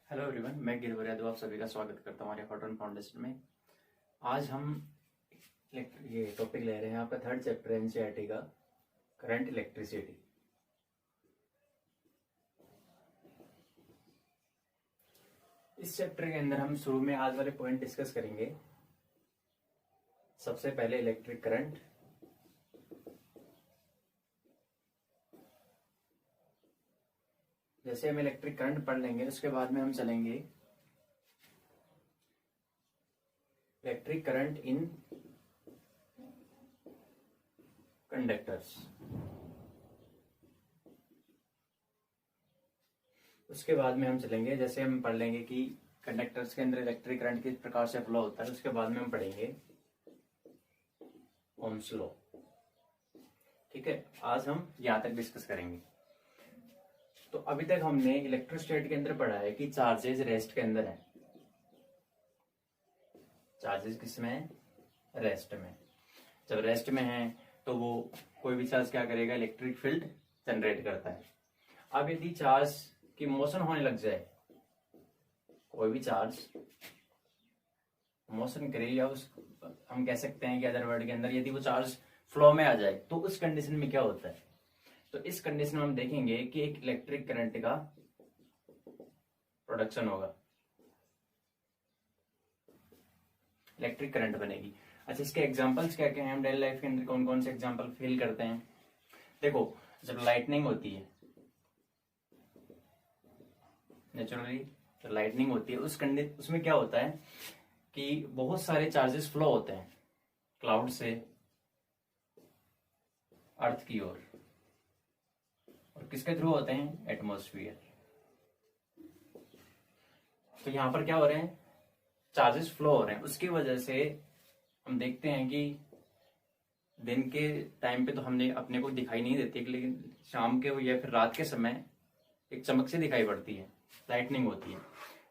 Hello everyone, मैं गिरवर यादव आप सभी का स्वागत करता हूँ हमारे हॉटन फाउंडेशन में। आज हम ये टॉपिक ले रहे हैं आपका थर्ड चैप्टर एनसीईआरटी का, करंट इलेक्ट्रिसिटी। इस चैप्टर के अंदर हम शुरू में आज वाले पॉइंट डिस्कस करेंगे। सबसे पहले इलेक्ट्रिक करंट, जैसे हम इलेक्ट्रिक करंट पढ़ लेंगे उसके बाद में हम चलेंगे इलेक्ट्रिक करंट इन कंडक्टर्स। उसके बाद में हम चलेंगे, जैसे हम पढ़ लेंगे कि कंडक्टर्स के अंदर इलेक्ट्रिक करंट किस प्रकार से फ्लो होता है। उसके बाद में हम पढ़ेंगे ओम्स लॉ। ठीक है, आज हम यहां तक डिस्कस करेंगे। तो अभी तक हमने इलेक्ट्रोस्टैट के अंदर पढ़ा है कि चार्जेस रेस्ट के अंदर है। चार्जेस किसमें है? रेस्ट में। जब रेस्ट में है तो वो कोई भी चार्ज क्या करेगा? इलेक्ट्रिक फील्ड जनरेट करता है। अब यदि चार्ज की मोशन होने लग जाए, कोई भी चार्ज मोशन करे, या उस हम कह सकते हैं कि अदर वर्ड के अंदर यदि वो चार्ज फ्लो में आ जाए, तो उस कंडीशन में क्या होता है? तो इस कंडीशन में हम देखेंगे कि एक इलेक्ट्रिक करंट का प्रोडक्शन होगा, इलेक्ट्रिक करंट बनेगी। अच्छा, इसके एग्जांपल्स क्या क्या हैं? हम डेली लाइफ के अंदर कौन कौन से एग्जांपल फील करते हैं? देखो, जब लाइटनिंग होती है, नेचुरली जो लाइटनिंग होती है उसमें क्या होता है कि बहुत सारे चार्जेस फ्लो होते हैं क्लाउड से अर्थ की ओर, और किसके थ्रू होते हैं? एटमॉस्फेयर। तो यहां पर क्या हो रहे हैं? चार्जेस फ्लो हो रहे हैं। उसकी वजह से हम देखते हैं कि दिन के टाइम पे तो हमने अपने को दिखाई नहीं देती, लेकिन शाम के या फिर रात के समय एक चमक से दिखाई पड़ती है, लाइटनिंग होती है।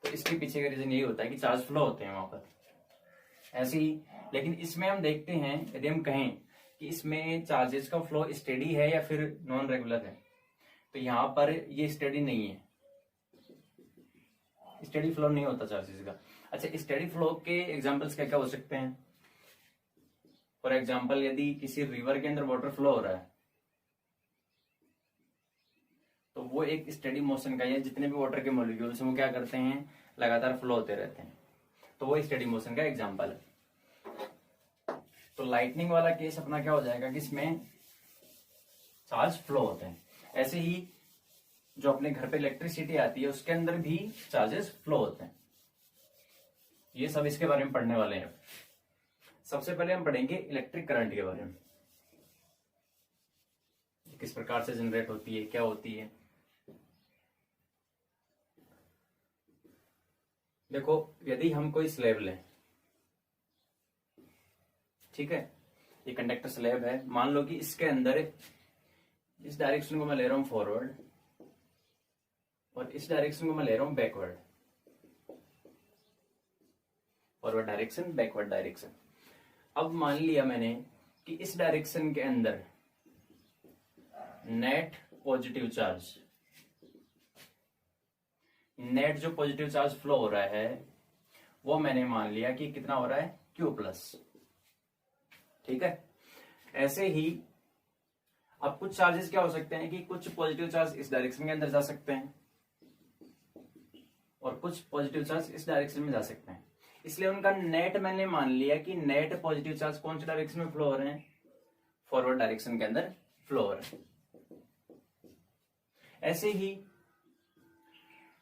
तो इसके पीछे का रीजन यही होता है कि चार्ज फ्लो होते हैं वहां पर। ऐसे ही, लेकिन इसमें हम देखते हैं, यदि हम कहें कि इसमें चार्जेस का फ्लो स्टेडी है या फिर नॉन रेगुलर है, तो यहां पर ये स्टेडी नहीं है, स्टेडी फ्लो नहीं होता चार्जेस का। अच्छा, स्टेडी फ्लो के एग्जांपल्स क्या क्या हो सकते हैं? फॉर एग्जांपल, यदि किसी रिवर के अंदर वाटर फ्लो हो रहा है, तो वो एक स्टेडी मोशन का है। जितने भी वाटर के मॉलिक्यूल्स हैं वो क्या करते हैं? लगातार फ्लो होते रहते हैं। तो वो स्टेडी मोशन का एग्जांपल है। तो लाइटनिंग वाला केस अपना क्या हो जाएगा कि इसमें चार्ज फ्लो होते हैं। ऐसे ही जो अपने घर पे इलेक्ट्रिसिटी आती है उसके अंदर भी चार्जेस फ्लो होते हैं। ये सब इसके बारे में पढ़ने वाले हैं। सबसे पहले हम पढ़ेंगे इलेक्ट्रिक करंट के बारे में, किस प्रकार से जनरेट होती है, क्या होती है। देखो, यदि हम कोई स्लैब लें, ठीक है, ये कंडक्टर स्लैब है। मान लो कि इसके अंदर इस डायरेक्शन को मैं ले रहा हूं फॉरवर्ड, और इस डायरेक्शन को मैं ले रहा हूं backward. Forward direction, backward direction. अब मान लिया मैंने कि इस डायरेक्शन के अंदर नेट पॉजिटिव चार्ज, नेट जो पॉजिटिव चार्ज फ्लो हो रहा है वो मैंने मान लिया कि कितना हो रहा है? Q+। ठीक है, ऐसे ही अब कुछ चार्जेस क्या हो सकते हैं कि कुछ पॉजिटिव चार्ज इस डायरेक्शन के अंदर जा सकते हैं और कुछ पॉजिटिव चार्ज इस डायरेक्शन में जा सकते हैं। इसलिए उनका नेट मैंने मान लिया कि नेट पॉजिटिव चार्ज कौन सी डायरेक्शन में फ्लो हो रहे हैं? फॉरवर्ड डायरेक्शन के अंदर फ्लो हो रहे हैं। ऐसे ही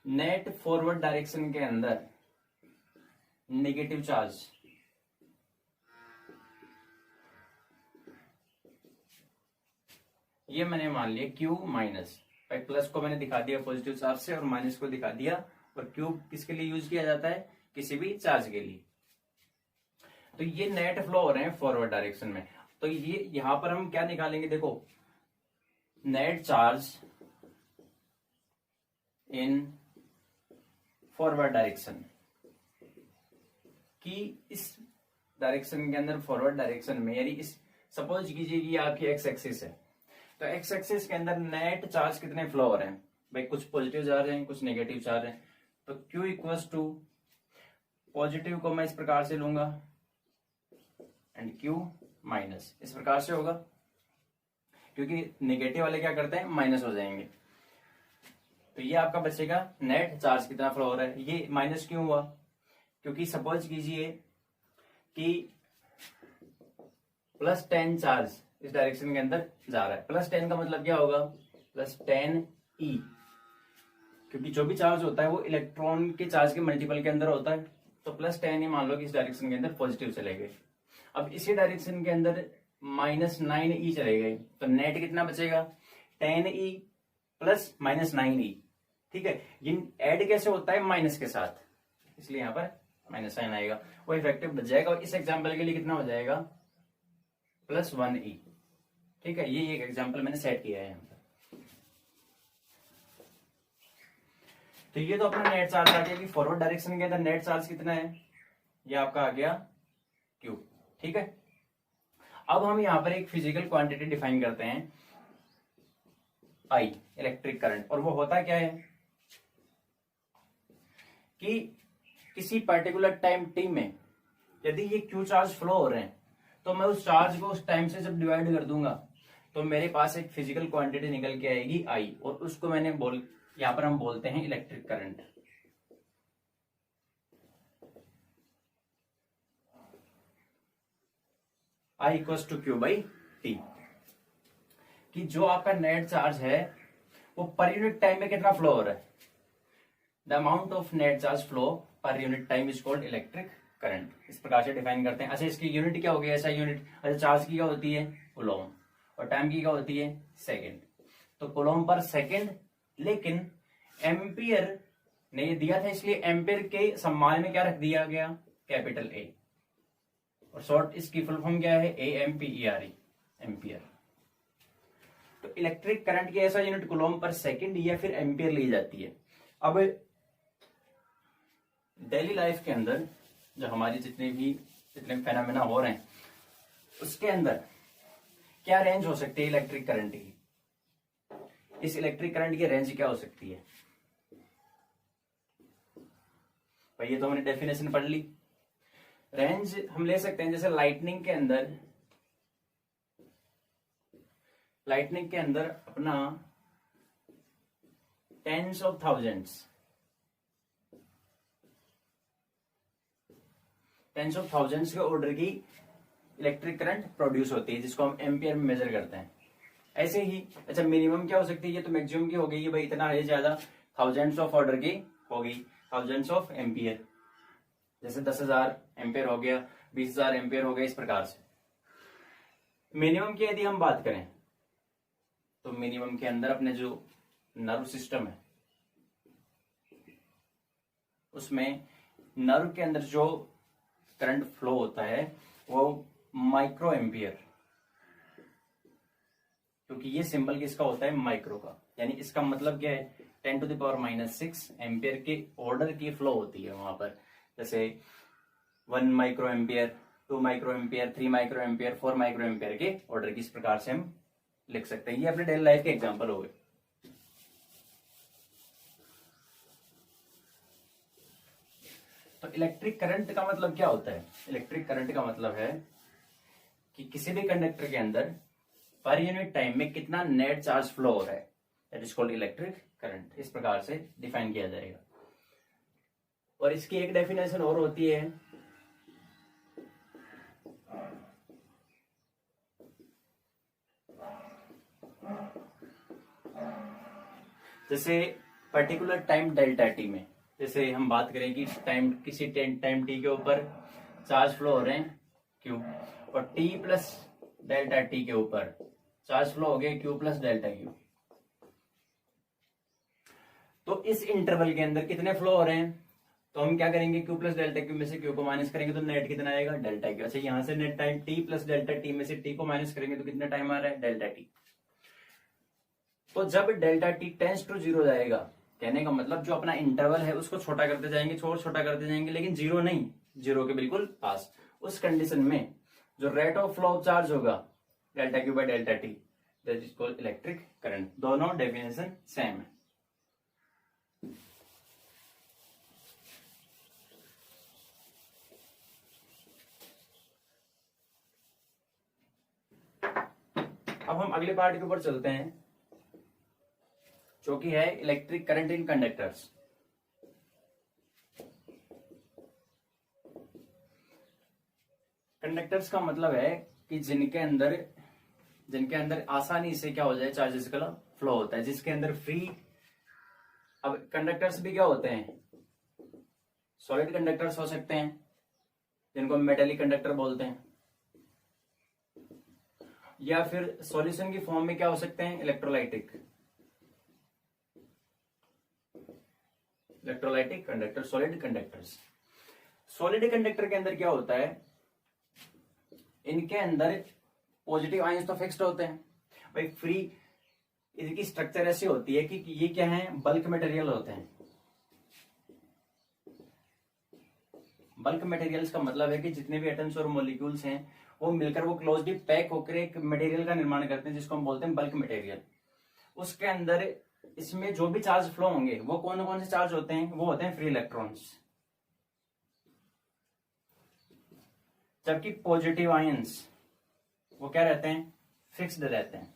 नेट फॉरवर्ड डायरेक्शन के अंदर नेगेटिव चार्ज, ये मैंने मान लिया Q-। प्लस को मैंने दिखा दिया पॉजिटिव चार्ज से और माइनस को दिखा दिया। और Q किसके लिए यूज किया जाता है? किसी भी चार्ज के लिए। तो ये नेट फ्लो हो रहे हैं फॉरवर्ड डायरेक्शन में। तो ये यहां पर हम क्या निकालेंगे? देखो, net charge in forward direction, कि इस डायरेक्शन के अंदर फॉरवर्ड डायरेक्शन में, यानी इस सपोज कीजिए कि आपकी एक्स एक्सिस है, तो एक्स एक्सिस के अंदर नेट चार्ज कितने फ्लो हो रहे हैं? भाई कुछ पॉजिटिव चार्ज हैं, कुछ नेगेटिव चार्ज हैं। तो Q इक्वल्स टू, पॉजिटिव को मैं इस प्रकार से लूंगा एंड Q माइनस, इस प्रकार से होगा, क्योंकि नेगेटिव वाले क्या करते हैं, माइनस हो जाएंगे। तो ये आपका बचेगा नेट चार्ज कितना फ्लो हो रहा है। ये माइनस क्यों हुआ, क्योंकि सपोज कीजिए कि +10 चार्ज इस डायरेक्शन के अंदर जा रहा है। +10 का मतलब क्या होगा, +10E, क्योंकि जो भी चार्ज होता है वो इलेक्ट्रॉन के चार्ज के मल्टीपल के अंदर होता है। तो +10E मान लो कि इस डायरेक्शन के अंदर पॉजिटिव चले गए। अब इसी डायरेक्शन के अंदर -9E चले गए, तो नेट कितना बचेगा, 10E प्लस -9E। ठीक है, ये ऐड कैसे होता है, माइनस के साथ, इसलिए यहां पर माइनस साइन आएगा, वो इफेक्टिव बच जाएगा। और इस एग्जाम्पल के लिए कितना हो जाएगा, +1E। ठीक है, ये एक एग्जाम्पल मैंने सेट किया है यहाँ पर। तो ये तो अपना नेट चार्ज आ गया कि फॉरवर्ड डायरेक्शन के अंदर नेट चार्ज कितना है, ये आपका आ गया Q। ठीक है, अब हम यहाँ पर एक फिजिकल क्वांटिटी डिफाइन करते हैं, I, इलेक्ट्रिक करंट। और वो होता क्या है कि किसी पर्टिकुलर टाइम t में यदि ये Q चार्ज फ्लो हो रहे हैं, तो मैं उस चार्ज को उस टाइम से जब डिवाइड कर दूंगा तो मेरे पास एक फिजिकल क्वांटिटी निकल के आएगी I, और उसको मैंने यहां पर हम बोलते हैं electric current. I equals to Q by T, कि जो आपका नेट चार्ज है वो पर यूनिट टाइम में कितना फ्लो हो रहा है, the amount of net charge flow per unit time is called electric current. इस प्रकार से डिफाइन करते हैं। अच्छा, इसकी यूनिट क्या होगी, ऐसा यूनिट, अच्छा चार्ज की क्या होती है, कूलॉम, और टाइम की क्या होती है, सेकेंड। तो कूलॉम पर सेकेंड, लेकिन एम्पियर ने ये दिया था, इसलिए एम्पियर के सम्मान में क्या रख दिया गया, कैपिटल A, और शॉर्ट इसकी फुल फॉर्म क्या है, AMPERE, एम्पियर। तो इलेक्ट्रिक करंट की ऐसा यूनिट कूलॉम पर सेकेंड या फिर एम्पियर ली जाती है। अब डेली लाइफ के अंदर जो हमारी जितने फेनोमेना हो रहे हैं उसके अंदर क्या रेंज हो सकती है इलेक्ट्रिक करंट की, इस इलेक्ट्रिक करंट की रेंज क्या हो सकती है भाई, ये तो हमने डेफिनेशन पढ़ ली। रेंज हम ले सकते हैं, जैसे लाइटनिंग के अंदर अपना टेंस ऑफ थाउजेंड्स के ऑर्डर की इलेक्ट्रिक करंट प्रोड्यूस होती है, जिसको हम एम्पियर में मेजर करते हैं। ऐसे ही अच्छा, मिनिमम क्या हो सकती है, ये तो मैक्सिमम की हो गई, भाई इतना है ज्यादा, थाउजेंड्स ऑफ ऑर्डर की हो गई, थाउजेंड्स ऑफ एम्पियर, जैसे 10,000 एम्पियर हो गया, 20,000 एम्पियर हो गया, इस प्रकार से। मिनिमम की यदि हम बात करें तो मिनिमम के अंदर अपने जो नर्व सिस्टम है उसमें नर्व के अंदर जो करंट फ्लो होता है वो माइक्रो एम्पियर, क्योंकि ये सिंबल किसका होता है, माइक्रो का, यानी इसका मतलब क्या है, 10⁻⁻6 एम्पियर के ऑर्डर की फ्लो होती है वहां पर। जैसे 1 micro ampere, 2 micro ampere, 3 micro ampere, 4 micro ampere के ऑर्डर की, इस प्रकार से हम लिख सकते हैं। ये अपने डेली लाइफ के एग्जांपल हो गए। तो इलेक्ट्रिक करंट का मतलब क्या होता है, इलेक्ट्रिक करंट का मतलब है कि किसी भी कंडक्टर के अंदर पर यूनिट टाइम में कितना नेट चार्ज फ्लो हो रहा है, that is called electric current. इस प्रकार से डिफाइन किया जाएगा। और इसकी एक डेफिनेशन और होती है, जैसे पर्टिकुलर टाइम डेल्टा टी में, जैसे हम बात करें कि किसी टाइम टी के ऊपर चार्ज फ्लो हो रहे हैं क्यू, और टी प्लस डेल्टा टी के ऊपर चार्ज फ्लो हो गए क्यू प्लस डेल्टा क्यू। तो इस इंटरवल के अंदर कितने फ्लो हो रहे हैं, तो हम क्या करेंगे, क्यू प्लस डेल्टा क्यू में से क्यू को माइनस करेंगे तो नेट कितना आएगा, डेल्टा क्यू। अच्छा, यहां से net time T plus delta T में से टी को माइनस करेंगे तो कितना टाइम आ रहा है, डेल्टा टी। तो जब डेल्टा टी टेंस टू 0 जाएगा, कहने का मतलब जो अपना इंटरवल है उसको छोटा करते जाएंगे, छोटा करते जाएंगे, लेकिन 0 नहीं, 0 के बिल्कुल पास। उस कंडीशन में जो rate of flow of charge होगा, delta Q by delta T, that is called electric current. दोनों डेफिनेशन सेम है। अब हम अगले पार्ट के ऊपर चलते हैं, जो कि है electric current in conductors. Conductors का मतलब है कि जिनके अंदर आसानी से क्या हो जाए, चार्जेस का फ्लो होता है, जिसके अंदर फ्री। अब कंडक्टर्स भी क्या होते हैं, सॉलिड कंडक्टर्स हो सकते हैं, जिनको मेटेलिक कंडक्टर बोलते हैं, या फिर सॉल्यूशन की फॉर्म में क्या हो सकते हैं, electrolytic conductor, solid conductors. Solid conductor के अंदर क्या होता है, इनके अंदर पॉजिटिव आयंस तो फिक्स्ड होते हैं भाई, फ्री। इनकी स्ट्रक्चर ऐसी होती है कि ये क्या है, बल्क मटेरियल होते हैं। बल्क मटेरियल्स का मतलब है कि जितने भी एटम्स और मॉलिक्यूल्स हैं वो मिलकर वो क्लोजली पैक होकर एक मटेरियल का निर्माण करते हैं, जिसको हम बोलते हैं बल्क मटेरियल। उसके अंदर इसमें जो भी चार्ज फ्लो होंगे वो कौन कौन से चार्ज होते हैं, वो होते हैं फ्री इलेक्ट्रॉन्स। जबकि पॉजिटिव आयंस वो क्या रहते हैं, फिक्स्ड रहते हैं।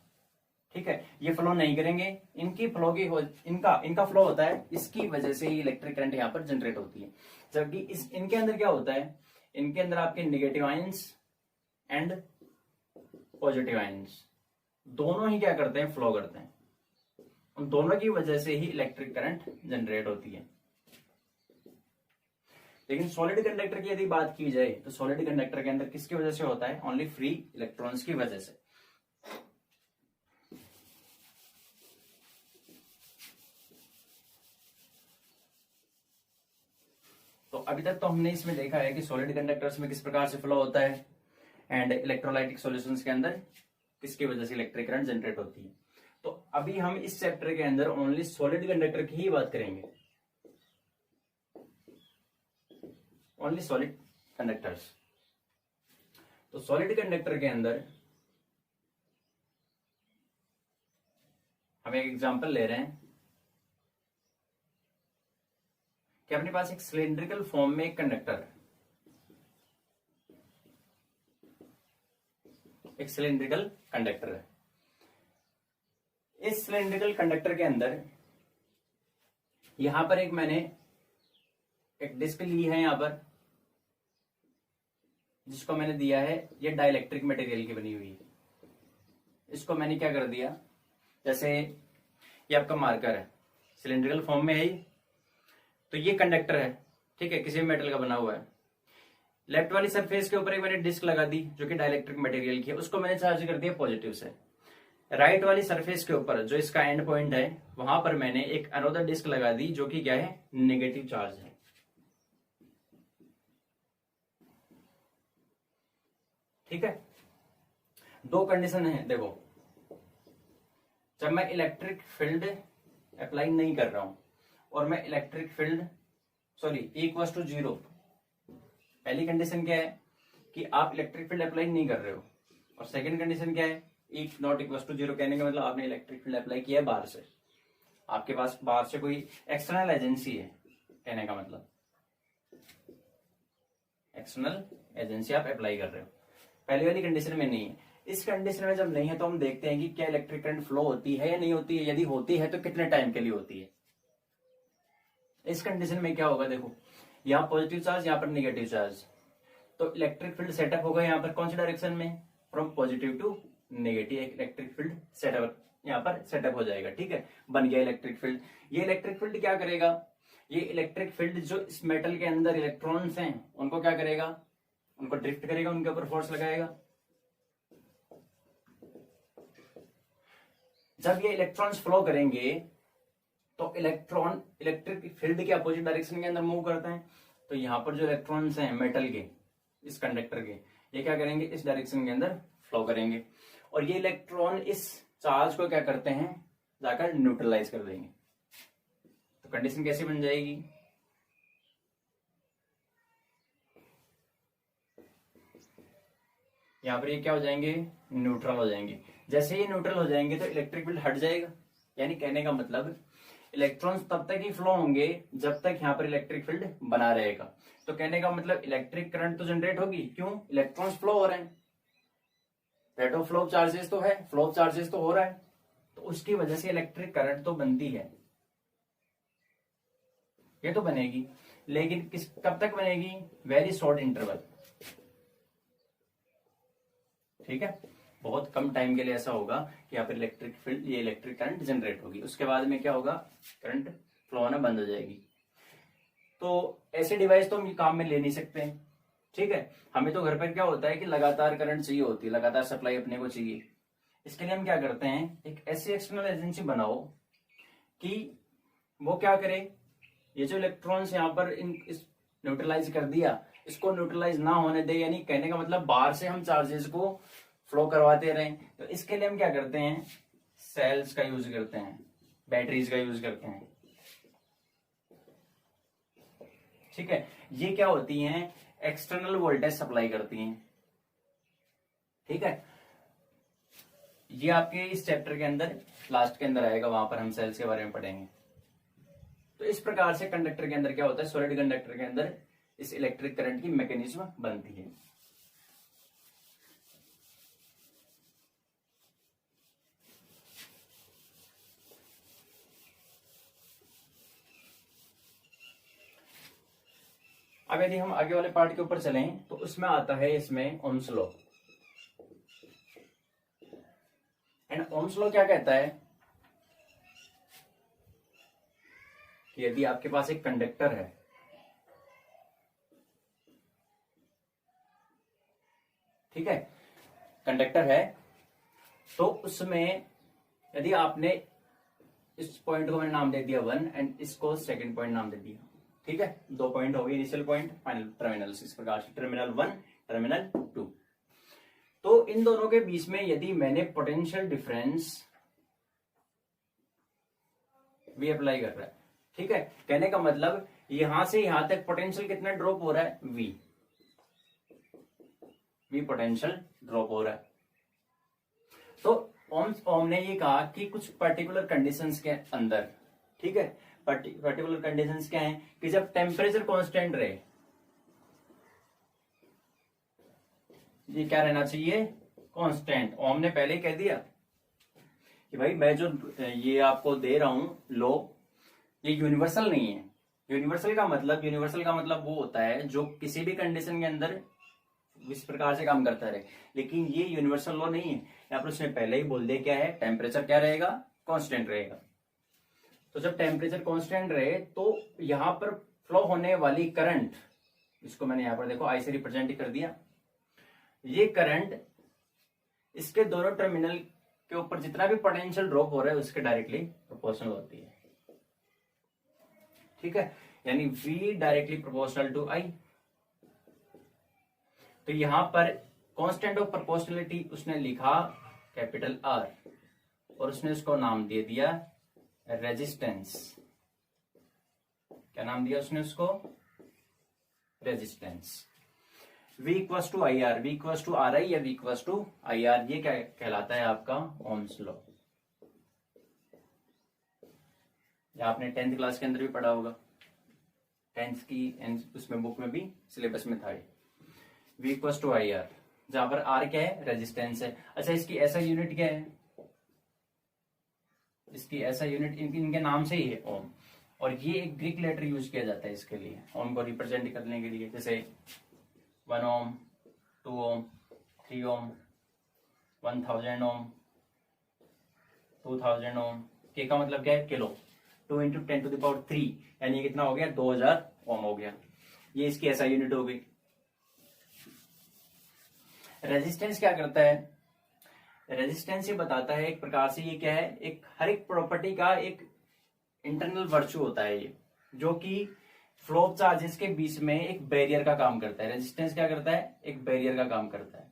ठीक है, ये फ्लो नहीं करेंगे, इनकी फ्लो की इनका फ्लो होता है, इसकी वजह से ही इलेक्ट्रिक करंट यहाँ पर जनरेट होती है। जबकि इनके अंदर क्या होता है, इनके अंदर आपके negative ions and positive ions दोनों ही क्या करते हैं, फ्लो करते हैं। उन दोनों की वजह से ही इलेक्ट्रिक करंट जनरेट होती है। लेकिन सॉलिड कंडक्टर की यदि बात की जाए तो सॉलिड कंडक्टर के अंदर किसकी वजह से होता है, ओनली फ्री इलेक्ट्रॉन्स की वजह से। तो अभी तक तो हमने इसमें देखा है कि सॉलिड कंडक्टर्स में किस प्रकार से फ्लो होता है एंड इलेक्ट्रोलाइटिक सॉल्यूशंस के अंदर किसकी वजह से इलेक्ट्रिक करंट जनरेट होती है। तो अभी हम इस चैप्टर के अंदर ओनली सॉलिड कंडक्टर की ही बात करेंगे, ओनली सॉलिड कंडक्टर्स। तो सॉलिड कंडक्टर के अंदर हम एक एग्जांपल ले रहे हैं कि अपने पास एक सिलिंड्रिकल फॉर्म में एक कंडक्टर, एक सिलिंड्रिकल कंडक्टर है। इस सिलिंड्रिकल कंडक्टर के अंदर यहां पर मैंने एक डिस्क ली है यहां पर, जिसको मैंने दिया है, ये डाइलेक्ट्रिक मटेरियल की बनी हुई है। इसको मैंने क्या कर दिया, जैसे ये आपका मार्कर है, सिलिंड्रिकल फॉर्म में है ये, तो ये कंडक्टर है, ठीक है, किसी भी मेटल का बना हुआ है। लेफ्ट वाली सरफेस के ऊपर एक मैंने डिस्क लगा दी जो कि डाइलेक्ट्रिक मटेरियल की है, उसको मैंने चार्ज कर दिया पॉजिटिव से। राइट वाली सरफेस के ऊपर जो इसका एंड पॉइंट है, वहां पर मैंने एक अनोदर डिस्क लगा दी जो कि क्या है, नेगेटिव चार्ज है। ठीक है, दो कंडीशन है। देखो, जब मैं इलेक्ट्रिक फील्ड अप्लाई नहीं कर रहा हूं और मैं इलेक्ट्रिक फील्ड इक्वल टू 0, पहली कंडीशन क्या है कि आप इलेक्ट्रिक फील्ड अप्लाई नहीं कर रहे हो, और सेकंड कंडीशन क्या है, नॉट इक्वल टू 0 कहने का मतलब आपने इलेक्ट्रिक फील्ड अप्लाई किया है बाहर से, आपके पास बाहर से कोई एक्सटर्नल एजेंसी है, कहने का मतलब एक्सटर्नल एजेंसी आप अप्लाई कर रहे हो। पहली वाली कंडीशन में नहीं है। इस कंडीशन में जब नहीं है तो हम देखते हैं कि क्या इलेक्ट्रिक करंट फ्लो होती है या नहीं होती है, यदि होती है तो कितने टाइम के लिए होती है। इस कंडीशन में क्या होगा, देखो यहाँ पॉजिटिव चार्ज, यहाँ पर नेगेटिव चार्ज, तो इलेक्ट्रिक फील्ड सेटअप होगा यहाँ पर कौन सी डायरेक्शन में, from positive to negative, electric field setup यहाँ पर सेटअप हो जाएगा। ठीक है, बन गया इलेक्ट्रिक फील्ड। ये इलेक्ट्रिक फील्ड क्या करेगा, ये इलेक्ट्रिक फील्ड जो इस मेटल के अंदर इलेक्ट्रॉन्स हैं उनको क्या करेगा, उनको ड्रिफ्ट करेगा, उनके ऊपर फोर्स लगाएगा। जब ये इलेक्ट्रॉन्स फ्लो करेंगे तो इलेक्ट्रॉन इलेक्ट्रिक फील्ड के अपोजिट डायरेक्शन के अंदर मूव करते हैं, तो यहाँ पर जो इलेक्ट्रॉन्स हैं मेटल के, इस कंडक्टर के, ये क्या करेंगे, इस डायरेक्शन के अंदर फ्लो करेंगे, और ये इलेक्ट्रॉन इस चार्ज को क्या करते हैं, जाकर न्यूट्रलाइज कर देंगे। तो कंडीशन कैसी बन जाएगी, यहाँ पर ये क्या हो जाएंगे, न्यूट्रल हो जाएंगे। जैसे ये न्यूट्रल हो जाएंगे तो इलेक्ट्रिक फील्ड हट जाएगा, यानी कहने का मतलब इलेक्ट्रॉन्स तब तक ही फ्लो होंगे जब तक यहाँ पर इलेक्ट्रिक फील्ड बना रहेगा। तो कहने का मतलब इलेक्ट्रिक करंट तो जनरेट होगी, क्यों, इलेक्ट्रॉन्स फ्लो हो रहे हैं। Rate of flow of charges तो है, फ्लो ऑफ चार्जेस तो हो रहा है, तो उसकी वजह से इलेक्ट्रिक करंट तो बनती है, ये तो बनेगी, लेकिन किस कब तक बनेगी, वेरी शॉर्ट इंटरवल, ठीक है, बहुत कम टाइम के लिए ऐसा होगा कि यहाँ पर इलेक्ट्रिक फील्ड, ये इलेक्ट्रिक करंट जनरेट होगी, उसके बाद में क्या होगा, करंट फ्लो होना बंद हो जाएगी। तो ऐसे डिवाइस तो हम काम में ले नहीं सकते हैं, ठीक है। हमें तो घर पर क्या होता है कि लगातार करंट चाहिए होती है, लगातार सप्लाई अपने को चाहिए। इसके लिए हम क्या करते हैं, एक ऐसी एक्सटर्नल एजेंसी बनाओ कि वो क्या करे, ये जो इलेक्ट्रॉन्स यहाँ पर इस न्यूट्रलाइज कर दिया, इसको न्यूट्रलाइज ना होने दे, यानी कहने का मतलब बाहर से हम चार्जेस को फ्लो करवाते रहें। तो इसके लिए हम क्या करते हैं, सेल्स का यूज करते हैं, बैटरीज का यूज करते हैं, ठीक है। ये क्या होती हैं, एक्सटर्नल वोल्टेज सप्लाई करती हैं, ठीक है। ये आपके इस चैप्टर के अंदर लास्ट के अंदर आएगा, वहां पर हम सेल्स के बारे में पढ़ेंगे। तो इस प्रकार से कंडक्टर के अंदर क्या होता है, सॉलिड कंडक्टर के अंदर इस इलेक्ट्रिक करंट की मैकेनिज्म बनती है। अब यदि हम आगे वाले पार्ट के ऊपर चलें तो उसमें आता है इसमें Ohm's law. And Ohm's law क्या कहता है कि यदि आपके पास एक कंडक्टर है, ठीक है, कंडक्टर है, तो उसमें यदि आपने इस पॉइंट को मैंने नाम दे दिया 1 एंड इसको सेकंड पॉइंट नाम दे दिया, ठीक है, 2 पॉइंट हो गए, इनिशियल पॉइंट, फाइनल टर्मिनल, इस प्रकार से टर्मिनल 1 टर्मिनल 2। तो इन दोनों के बीच में यदि मैंने पोटेंशियल डिफरेंस V अप्लाई कर रहा है, ठीक है, कहने का मतलब यहां से यहां तक पोटेंशियल कितना ड्रॉप हो रहा है, V पोटेंशियल ड्रॉप हो रहा है। तो ओम ने ये कहा कि कुछ पर्टिकुलर कंडीशंस के अंदर, ठीक है, पर्टिकुलर कंडीशंस क्या है कि जब टेम्परेचर कांस्टेंट रहे, ये क्या रहना चाहिए, कांस्टेंट। ओम ने पहले ही कह दिया कि भाई मैं जो ये आपको दे रहा हूं लो, ये यूनिवर्सल नहीं है। यूनिवर्सल का मतलब वो होता है जो किसी भी कंडीशन के अंदर इस प्रकार से काम करता रहे, लेकिन ये यूनिवर्सल लॉ नहीं है। यहाँ पर उसने पहले ही बोल दिया क्या है, टेम्परेचर क्या रहेगा, कांस्टेंट रहेगा। तो जब टेम्परेचर कांस्टेंट रहे तो यहां पर फ्लो होने वाली करंट, इसको मैंने यहां पर देखो आई से रिप्रेजेंट कर दिया, ये करंट इसके दोनों टर्मिनल के ऊपर जितना भी पोटेंशियल ड्रॉप हो रहा है उसके डायरेक्टली प्रोपोर्शनल होती है, ठीक है, यानी V directly proportional to I। तो यहां पर कांस्टेंट ऑफ प्रोपोर्शनलिटी उसने लिखा कैपिटल R और उसने उसको नाम दे दिया रेजिस्टेंस। क्या नाम दिया उसने उसको, resistance. V equals to I R, V equals to R I या V equals to I R, ये क्या कहलाता है आपका ओम्स लॉ। आपने 10th क्लास के अंदर भी पढ़ा होगा, 10th की उसमें बुक में भी सिलेबस में था। V equals to I R, जहां पर R क्या है, रेजिस्टेंस है। अच्छा, इसकी ऐसा यूनिट क्या है, इसकी ऐसा यूनिट इनके नाम से ही है ओम, और ये एक ग्रीक लेटर यूज किया जाता है इसके लिए, ओम को रिप्रेजेंट करने के लिए, जैसे 1 ओम, 2 ओम, 3 ओम, 1000 ओम, 2000 ओम। के का मतलब क्या है, kilo, 2 into 10 to the power 3, यानी कितना हो गया, 2000 ओम हो गया। ये इसकी ऐसा यूनिट हो गई। रेजिस्टेंस क्या करता है, रेजिस्टेंस ये बताता है एक प्रकार से, ये क्या है, एक हर एक प्रॉपर्टी का एक इंटरनल वर्च्यू होता है ये, जो कि फ्लो ऑफ चार्जेस के बीच में एक बैरियर का काम करता है। रेजिस्टेंस क्या करता है, एक बैरियर का काम करता है।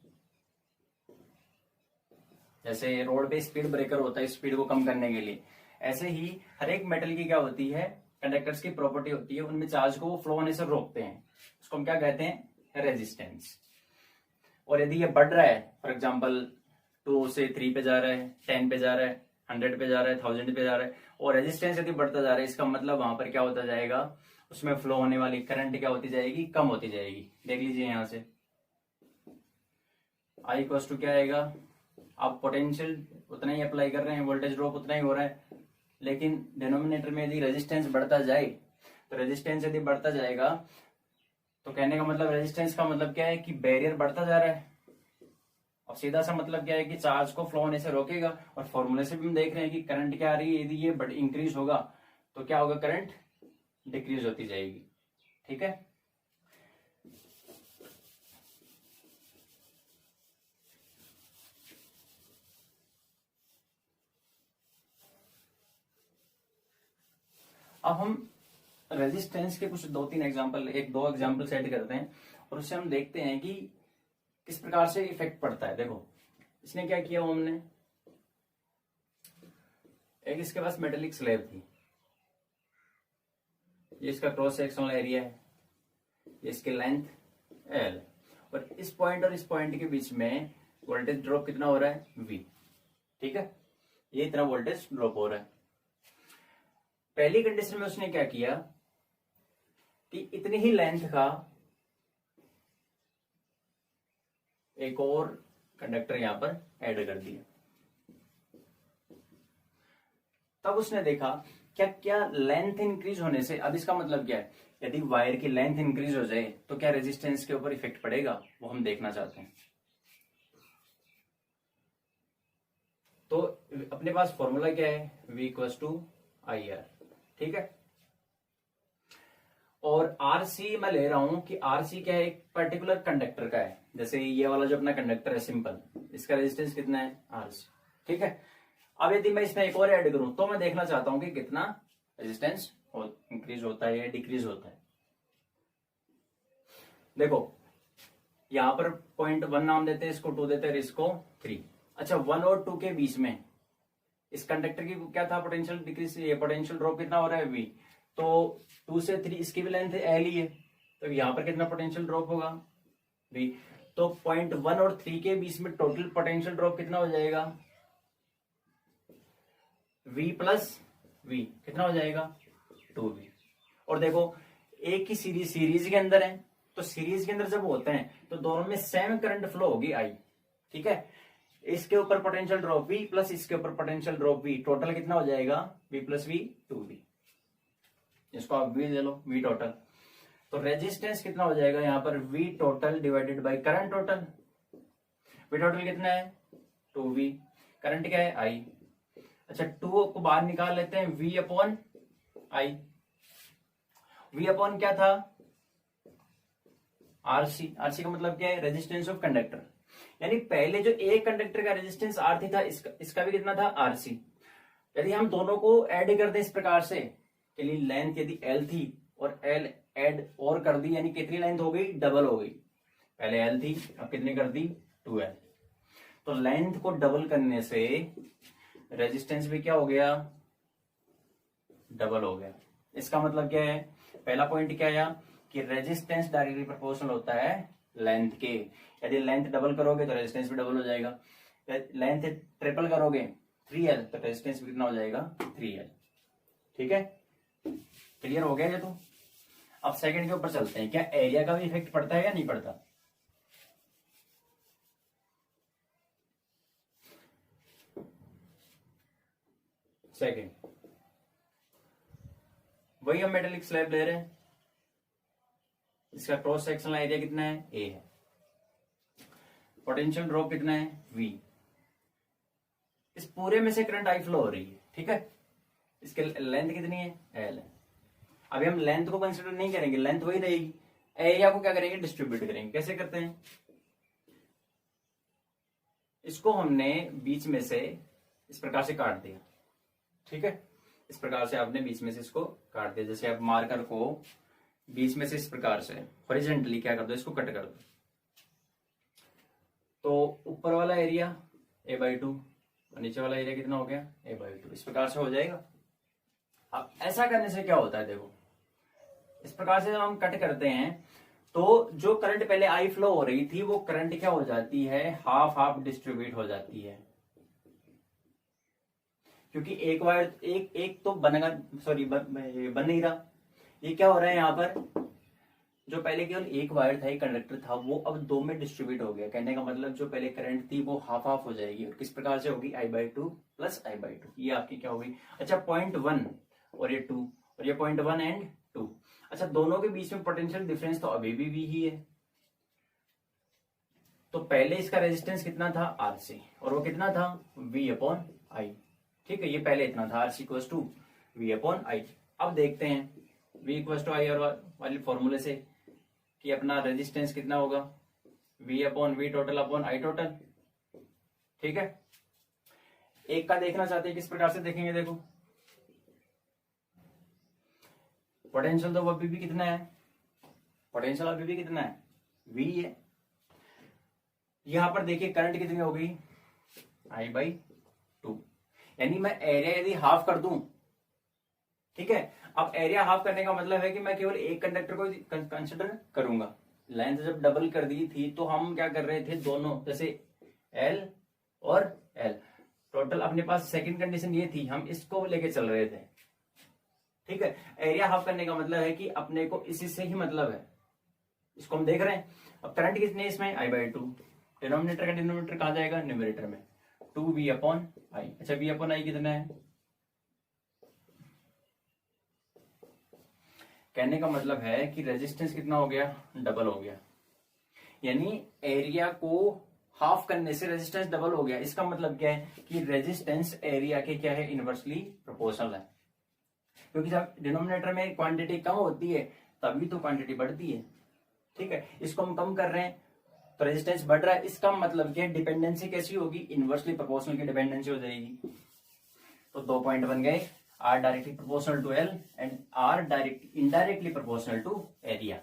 जैसे रोड पे स्पीड ब्रेकर होता है स्पीड को कम करने के लिए, ऐसे ही हर एक मेटल की क्या होती है, कंडक्टर्स की प्रॉपर्टी होती है, उनमें चार्ज को फ्लो होने से रोकते हैं, उसको हम क्या कहते हैं, रेजिस्टेंस। और यदि ये बढ़ रहा है, फॉर एग्जाम्पल 2 से 3 पे जा रहा है, 10 पे जा रहा है, 100 पे जा रहा है, 1000 पे जा रहा है, और रेजिस्टेंस यदि बढ़ता जा रहा है, इसका मतलब वहां पर क्या होता जाएगा, उसमें फ्लो होने वाली करंट क्या होती जाएगी, कम होती जाएगी। देख लीजिए यहां से I इक्वल्स टू क्या आएगा, आप पोटेंशियल उतना ही अप्लाई कर रहे हैं, वोल्टेज ड्रॉप उतना ही हो रहा है, लेकिन डिनोमिनेटर में यदि रेजिस्टेंस बढ़ता जाए, तो रेजिस्टेंस यदि बढ़ता जाएगा तो कहने का मतलब, रेजिस्टेंस का मतलब क्या है कि बैरियर बढ़ता जा रहा है, और सीधा सा मतलब क्या है कि चार्ज को फ्लो होने से रोकेगा। और फॉर्मूले से भी हम देख रहे हैं कि करंट क्या आ रही है, यदि ये इंक्रीज होगा तो क्या होगा, करंट डिक्रीज होती जाएगी। ठीक है, अब हम रेजिस्टेंस के कुछ 2-3 एग्जांपल, 1-2 एग्जांपल सेट करते हैं और उससे हम देखते हैं कि किस प्रकार से इफेक्ट पड़ता है। देखो इसने क्या किया, ओम ने एक इसके पास मेटेलिक स्लैब थी, ये इसका क्रॉस सेक्शनल एरिया है, ये इसकी लेंथ L, और इस पॉइंट के बीच में वोल्टेज ड्रॉप कितना हो रहा है, V। ठीक है, ये इतना वोल्टेज ड्रॉप हो रहा है। पहली कंडीशन में उसने क्या किया कि इतनी ही लेंथ का एक और कंडक्टर यहां पर ऐड कर दिया। तब उसने देखा क्या क्या लेंथ इंक्रीज होने से, अब इसका मतलब क्या है, यदि वायर की लेंथ इंक्रीज हो जाए तो क्या रेजिस्टेंस के ऊपर इफेक्ट पड़ेगा, वो हम देखना चाहते हैं। तो अपने पास फॉर्मूला क्या है, V=IR। ठीक है, और आरसी मैं ले रहा हूं कि आरसी क्या है, एक पर्टिकुलर कंडक्टर का है। जैसे ये वाला जो अपना कंडक्टर है सिंपल, इसका रेजिस्टेंस कितना है, आरसी। ठीक है, अब यदि मैं इसमें एक और ऐड करूं तो मैं देखना चाहता हूं कि कितना रेजिस्टेंस इंक्रीज होता है या डिक्रीज होता है। देखो यहां पर 0.1 नाम देते हैं, इसको 2 देते हैं, इसको 3। अच्छा, 1 और 2 के बीच में इस कंडक्टर की क्या था, पोटेंशियल डिक्रीज, ये पोटेंशियल ड्रॉप कितना हो रहा है, V। तो 2 से 3 इसकी भी लेंथ L ही है, तो यहां पर कितना पोटेंशियल ड्रॉप होगा, V। तो 0.1 और 3 के बीच में टोटल पोटेंशियल ड्रॉप कितना हो जाएगा, V प्लस V कितना हो जाएगा, 2V। और देखो एक ही सीरीज के अंदर है, तो सीरीज के अंदर जब होते हैं तो दोनों में सेम करंट फ्लो होगी, I। ठीक है, इसके ऊपर पोटेंशियल ड्रॉप V प्लस इसके ऊपर पोटेंशियल ड्रॉप V, टोटल कितना हो जाएगा, V प्लस V 2V। इसको आप V ले लो, V टोटल। तो रेजिस्टेंस कितना हो जाएगा यहाँ पर, V total divided by current total. V total कितना है, 2V, करंट क्या है, I। अच्छा, 2 को बाहर निकाल लेते हैं, V upon I। V upon क्या था, RC। RC का मतलब क्या है, रेजिस्टेंस ऑफ कंडक्टर। यानी पहले जो एक कंडक्टर का रेजिस्टेंस RC था, इसका भी कितना था, RC। यदि हम दोनों को ऐड कर दें इस प्रकार से, यानी लेंथ यदि L थी और L ऐड और कर दी, यानी कितनी लेंथ हो गई, डबल हो गई। पहले L थी, अब कितनी कर दी, 2L। तो लेंथ को डबल करने से रेजिस्टेंस भी क्या हो गया, डबल हो गया। इसका मतलब क्या है, पहला पॉइंट क्या आया कि रेजिस्टेंस डायरेक्टली प्रोपोर्शनल होता है लेंथ के। यदि लेंथ डबल करोगे तो रेजिस्टेंस भी डबल हो जाएगा। लेंथ ट्रिपल करोगे 3L तो रेजिस्टेंस भी कितना हो जाएगा, 3L। ठीक है, क्लियर हो गया ये तो। अब सेकंड के ऊपर चलते हैं, क्या एरिया का भी इफेक्ट पड़ता है या नहीं पड़ता। सेकंड, वही हम मेटेलिक स्लैब ले रहे हैं, इसका क्रॉस सेक्शनल एरिया कितना है, A है, पोटेंशियल ड्रॉप कितना है, V। इस पूरे में से करंट I फ्लो हो रही है। ठीक है, इसके लेंथ कितनी है, L है। अभी हम लेंथ को कंसिडर नहीं करेंगे, लेंथ वही रहेगी, एरिया को क्या करेंगे, डिस्ट्रीब्यूट करेंगे। कैसे करते हैं, इसको हमने बीच में से इस प्रकार से काट दिया। ठीक है, इस प्रकार से आपने बीच में से इसको काट दिया। जैसे आप मार्कर को बीच में से इस प्रकार से हॉरिजॉन्टली क्या कर दो, इसको कट कर दो, तो ऊपर वाला एरिया A/2 और नीचे वाला एरिया कितना हो गया, A/2। इस प्रकार से हो जाएगा। अब ऐसा करने से क्या होता है, देखो इस प्रकार से जब हम कट करते हैं तो जो करंट पहले I फ्लो हो रही थी, वो करंट क्या हो जाती है, हाफ हाफ डिस्ट्रीब्यूट हो जाती है। क्योंकि एक वायर एक तो बनेगा, सॉरी बन नहीं रहा। ये क्या हो रहा है यहाँ पर, जो पहले केवल एक वायर था, एक कंडक्टर था, वो अब दो में डिस्ट्रीब्यूट हो गया। कहने का मतलब जो पहले करंट थी वो हाफ हाफ हो जाएगी, और किस प्रकार से होगी, I/2 प्लस I/2। ये आपकी क्या होगी। अच्छा, .1 और ये 2, और ये .1 एंड 2। अच्छा, दोनों के बीच में पोटेंशियल डिफरेंस तो अभी भी ही है। तो पहले इसका रेजिस्टेंस कितना था, RC, और वो कितना था, V/I। ठीक है, ये पहले इतना था, RC = V/I। अब देखते हैं V = I और वाले फॉर्मूले से कि अपना रेजिस्टेंस कितना होगा, V/V total I total। ठीक है, एक का देखना चाहते हैं, किस प्रकार से देखेंगे। देखो, पोटेंशियल तो अभी भी कितना है, पोटेंशियल अभी भी कितना है, V है। यहां पर देखिए करंट कितनी हो गई, I/2। यानी मैं एरिया यदि हाफ कर दूं, ठीक है। अब एरिया हाफ करने का मतलब है कि मैं केवल एक कंडक्टर को कंसिडर करूंगा। लेंथ जब डबल कर दी थी तो हम क्या कर रहे थे, दोनों जैसे L और L टोटल, अपने पास सेकंड कंडीशन ये थी, हम इसको लेके चल रहे थे। ठीक है, एरिया हाफ करने का मतलब है कि अपने को इसी से ही मतलब है, इसको हम देख रहे हैं। अब करंट कितने है इसमें, I/2। डिनोमिनेटर का डिनोमिनेटर कहा जाएगा, न्यूमरेटर में 2V/I। अच्छा, V/I कितना है, कहने का मतलब है कि रेजिस्टेंस कितना हो गया, डबल हो गया। यानी एरिया को हाफ करने से रेजिस्टेंस डबल हो गया। इसका मतलब क्या है कि रेजिस्टेंस एरिया के क्या है, इनवर्सली प्रोपोर्शनल है। क्योंकि जब डिनोमिनेटर में क्वांटिटी कम होती है तभी तो क्वांटिटी बढ़ती है। ठीक है, इसको हम कम कर रहे हैं तो रेजिस्टेंस बढ़ रहा है। इसका मतलब क्या है, डिपेंडेंसी कैसी होगी, इनवर्सली प्रोपोर्शनल की डिपेंडेंसी हो जाएगी। तो 2 पॉइंट बन गए, R directly proportional to L and R indirectly proportional to area.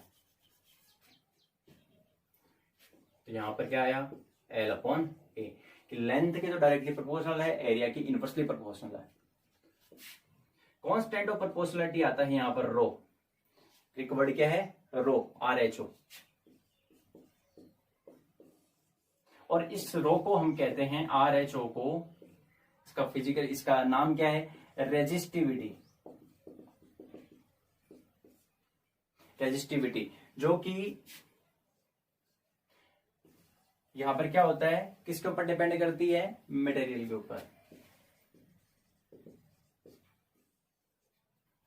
तो यहां पर क्या आया, L/A, कि लेंथ के जो डायरेक्टली प्रोपोर्शनल है, एरिया की इनवर्सली प्रोपोर्शनल है। कांस्टेंट ऑफ प्रोपोर्शनलिटी आता है यहां पर रो, एक वर्ड क्या है, रो, RHO। और इस रो को हम कहते हैं, RHO को, इसका फिजिकल, इसका नाम क्या है, रेजिस्टिविटी। रेजिस्टिविटी जो कि यहां पर क्या होता है, किसके ऊपर डिपेंड करती है, मटेरियल के ऊपर।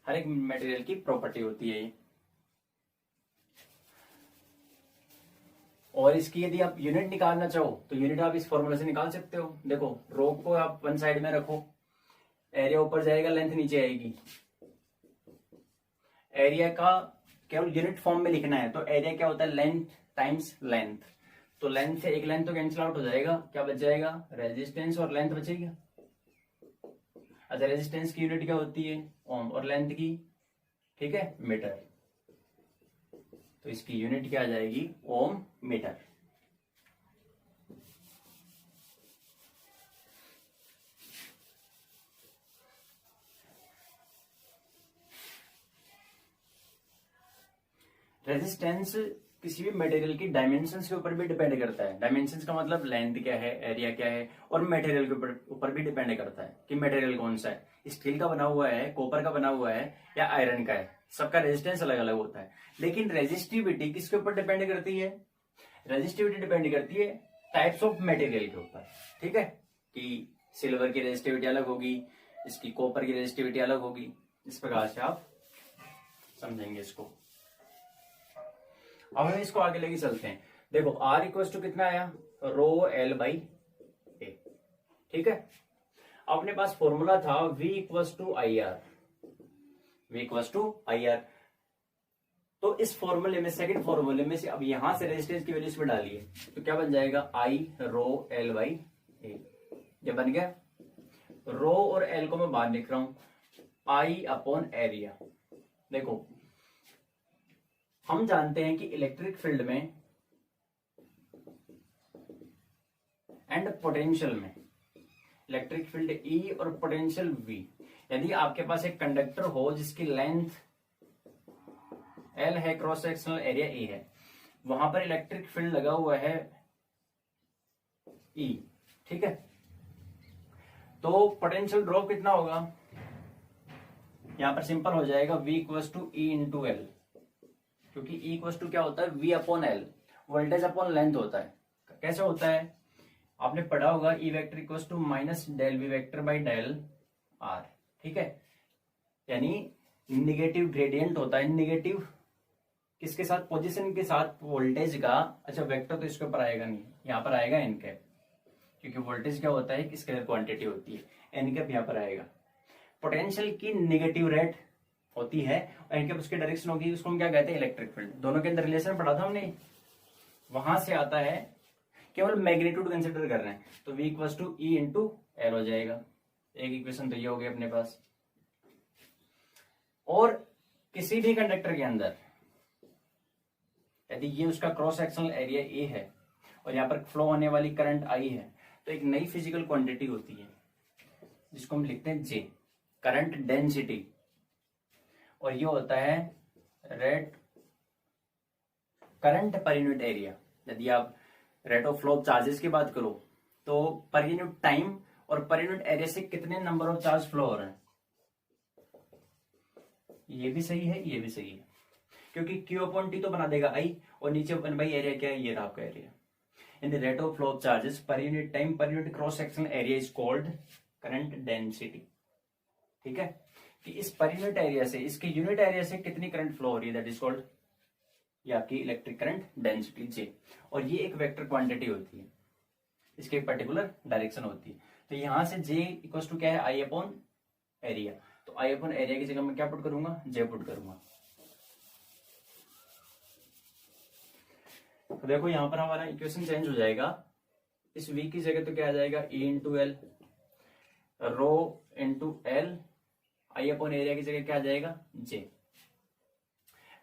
हर एक मटेरियल की प्रॉपर्टी होती है ये। और इसकी यदि आप यूनिट निकालना चाहो तो यूनिट आप इस फॉर्मूले से निकाल सकते हो। देखो, रो को आप वन साइड में रखो, एरिया ऊपर जाएगा, लेंथ नीचे आएगी। एरिया का केवल यूनिट फॉर्म में लिखना है तो एरिया क्या होता है, लेंथ टाइम्स लेंथ। तो लेंथ से एक लेंथ तो कैंसिल आउट हो जाएगा, क्या बच जाएगा, रेजिस्टेंस और लेंथ बचेगा। अच्छा, रेजिस्टेंस की यूनिट क्या होती है, ओम, और लेंथ की, ठीक है, मीटर। तो इसकी यूनिट क्या आ जाएगी, ओम मीटर। रेजिस्टेंस किसी भी मटेरियल की डायमेंशंस के ऊपर भी डिपेंड करता है। डायमेंशंस का मतलब लेंथ क्या है, एरिया क्या है, और मटेरियल के ऊपर भी डिपेंड करता है कि मटेरियल कौन सा है, स्टील का बना हुआ है, कॉपर का बना हुआ है, या आयरन का है। सबका रेजिस्टेंस अलग अलग होता है। लेकिन रेजिस्टिविटी किसके ऊपर डिपेंड करती है, रेजिस्टिविटी डिपेंड करती है टाइप्स ऑफ मटेरियल के ऊपर। ठीक है, कि सिल्वर की रेजिस्टिविटी अलग होगी, इसकी कॉपर की रेजिस्टिविटी अलग होगी। इस प्रकार से आप समझेंगे इसको। अब हम इसको आगे लेके चलते हैं। देखो, R कितना आया, रो L/A। ठीक है, अपने पास फॉर्मूला था V = IR। तो इस फॉर्मूले में, सेकंड फॉर्मूले में से अब यहां से रेजिस्टेंस की वैल्यू इसमें डालिए तो क्या बन जाएगा, I रो L/A। ये बन गया। रो और L को मैं बाहर लिख रहा हूं, I/एरिया। देखो, हम जानते हैं कि इलेक्ट्रिक फील्ड में एंड पोटेंशियल में, इलेक्ट्रिक फील्ड E और पोटेंशियल V, यदि आपके पास एक कंडक्टर हो जिसकी लेंथ L है, क्रॉस सेक्शनल एरिया E है, वहां पर इलेक्ट्रिक फील्ड लगा हुआ है E। ठीक है, तो पोटेंशियल ड्रॉप कितना होगा, यहां पर सिंपल हो जाएगा, V = E × L। क्योंकि E इक्वल टू क्या होता है, V upon L, voltage upon length होता है। कैसे होता है, आपने पढ़ा होगा E vector equal to minus del V vector by del R, ठीक है। यानी निगेटिव ग्रेडियंट होता है, निगेटिव किसके साथ, पोजीशन के साथ वोल्टेज का। अच्छा वेक्टर तो इसके ऊपर आएगा नहीं, यहाँ पर आएगा एन कैप, क्योंकि वोल्टेज क्या होता है एक स्केलर क्वांटिटी होती है, एन कैप यहाँ पर आएगा। पोटेंशियल की निगेटिव रेट होती है और एन कैप उसकी डायरेक्शन होगी, उसको हम क्या कहते हैं, इलेक्ट्रिक फील्ड। दोनों के अंदर रिलेशन पढ़ा था हमने, वहां से आता है। केवल मैग्नीट्यूड कंसिडर कर रहे हैं तो V equal to E into L हो जाएगा। एक इक्वेशन तो ये हो गया अपने पास। और किसी भी कंडक्टर के अंदर यदि ये उसका क्रॉस सेक्शनल एरिया ए है और यहाँ पर फ्लो होने वाली करंट आई है, तो एक नई फिजिकल क्वांटिटी होती है जिसको हम लिखते हैं जे, करंट डेंसिटी। और ये होता है rate current per unit area. यदि आप rate of flow of charges की बात करो तो पर यूनिट टाइम और पर यूनिट एरिया से कितने नंबर ऑफ चार्ज फ्लो हो रहे हैं। ये भी सही है, ये भी सही है, क्योंकि Q अपॉन T तो बना देगा I, और नीचे वन बाई एरिया क्या है, ये रहा आपका area. In the rate of flow of charges per unit time per unit cross sectional area is called current density. ठीक है, कि इस पर यूनिट एरिया से, इसके यूनिट एरिया से कितनी करंट फ्लो हो रही है, दैट इज कॉल्ड ये आपकी इलेक्ट्रिक करंट डेंसिटी J। और ये एक वेक्टर क्वांटिटी होती है, इसके एक पर्टिकुलर डायरेक्शन होती है। तो यहां से J इक्वल टू क्या है, I अपॉन एरिया। तो I अपॉन एरिया की जगह मैं क्या पुट करूंगा, J पुट करूंगा। तो देखो यहां पर हमारा इक्वेशन चेंज हो जाएगा। इस V की जगह तो क्या आ जाएगा, E into L, rho into L, I upon area की जगह क्या आ जाएगा, J।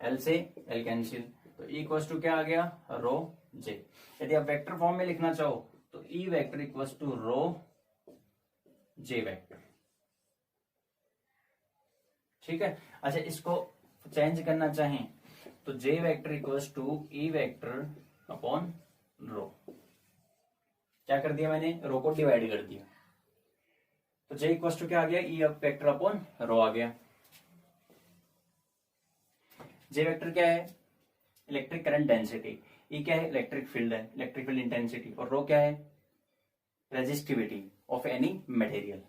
एल से एल कैंसिल, तो E इक्वल टू क्या आ गया, रो J। यदि आप वेक्टर फॉर्म में लिखना चाहो तो E vector equal to rho J vector. ठीक है, अच्छा इसको चेंज करना चाहें तो J vector equals to E vector upon rho. क्या कर दिया मैंने, रो को डिवाइड कर दिया, तो J इक्वल्स टू क्या आ गया, E वेक्टर अपॉन रो आ गया। J वेक्टर क्या है, इलेक्ट्रिक करंट डेंसिटी, E क्या है, इलेक्ट्रिक फील्ड है, इलेक्ट्रिक फील्ड इंटेंसिटी, और रो क्या है, रेजिस्टिविटी ऑफ एनी मटेरियल।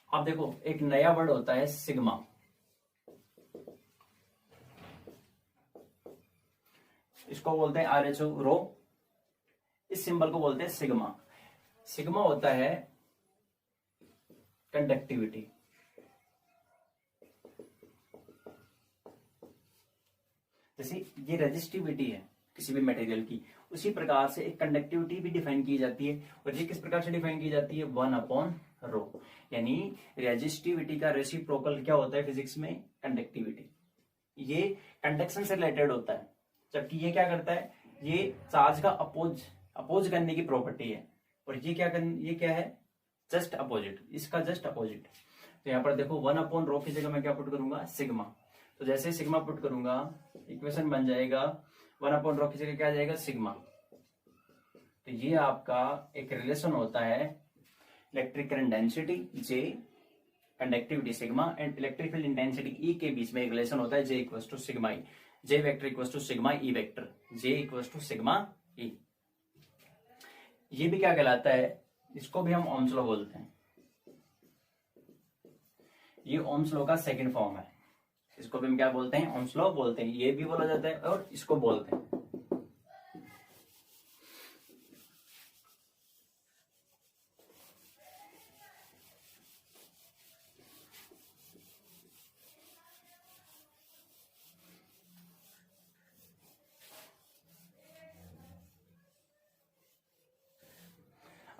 अब देखो एक नया वर्ड होता है सिग्मा। इसको बोलते हैं RHO रो, इस सिंबल को बोलते हैं सिग्मा। सिग्मा होता है कंडक्टिविटी, जैसे ये रेजिस्टिविटी है किसी भी मटेरियल की, उसी प्रकार से एक कंडक्टिविटी भी डिफाइन की जाती है। और ये किस प्रकार से डिफाइन की जाती है, 1 अपॉन रो। यानी रेजिस्टिविटी का रेसिप्रोकल क्या होता है फिजिक्स में, कंडक्टिविटी। ये कंडक्शन से रिलेटेड होता है, जबकि ये क्या करता है, ये चार्ज का अपोज करने की प्रॉपर्टी है। और ये क्या है, जस्ट अपोजिट, इसका जस्ट अपोजिट। तो यहाँ पर देखो 1 अपॉन रो की जगह मैं क्या पुट करूंगा, सिग्मा। तो जैसे सिग्मा पुट करूंगा इक्वेशन बन जाएगा 1 अपॉन रो की जगह क्या आ जाएगा, सिग्मा। तो ये आपका एक रिलेशन होता है electric current density J, conductivity sigma and electric field intensity E के बीच में एक रिलेशन होता है J equals to sigma E। J vector equals to sigma E vector, J equals to sigma E। ये भी क्या कहलाता है, इसको भी हम ओम्स लॉ बोलते हैं। ये ओम्स लॉ का सेकंड फॉर्म है, इसको भी हम क्या बोलते हैं, ओम्स लॉ बोलते हैं। ये भी बोला जाता है और इसको बोलते हैं।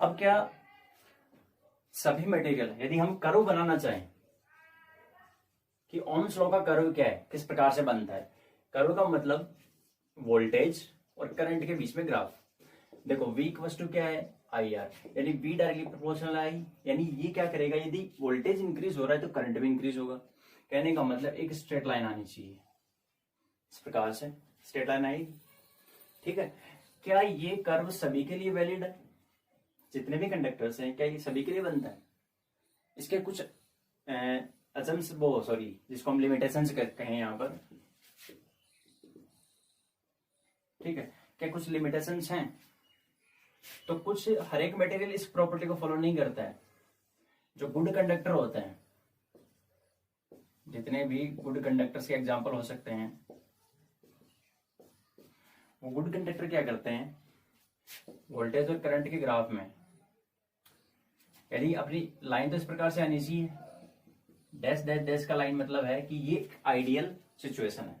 अब क्या सभी मटेरियल, यदि हम कर्व बनाना चाहें कि ओम्स लॉ का कर्व क्या है, किस प्रकार से बनता है। कर्व का मतलब वोल्टेज और करंट के बीच में ग्राफ। देखो V इक्वल्स टू क्या है, IR, यानी V डायरेक्टली प्रोपोर्शनल I। यानी ये क्या करेगा, यदि वोल्टेज इंक्रीज हो रहा है तो करंट भी इंक्रीज होगा। कहने का मतलब एक स्ट्रेट लाइन आनी चाहिए, इस प्रकार से स्ट्रेट लाइन आई। ठीक है, क्या ये कर्व सभी के लिए वैलिड है, जितने भी कंडक्टर्स हैं क्या ये सभी के लिए बनता है। इसके कुछ जिसको हम लिमिटेशंस कहते हैं यहाँ पर, ठीक है, क्या कुछ लिमिटेशंस हैं? तो कुछ हर एक मटेरियल इस प्रॉपर्टी को फॉलो नहीं करता है। जो गुड कंडक्टर होते हैं, जितने भी गुड कंडक्टर्स के एग्जांपल हो सकते हैं, वो गुड कंडक्टर क्या करते हैं, वोल्टेज और करंट के ग्राफ में यदि अपनी लाइन तो इस प्रकार से आनी चाहिए, डैश डैश डैश का लाइन मतलब है कि ये आइडियल सिचुएशन है,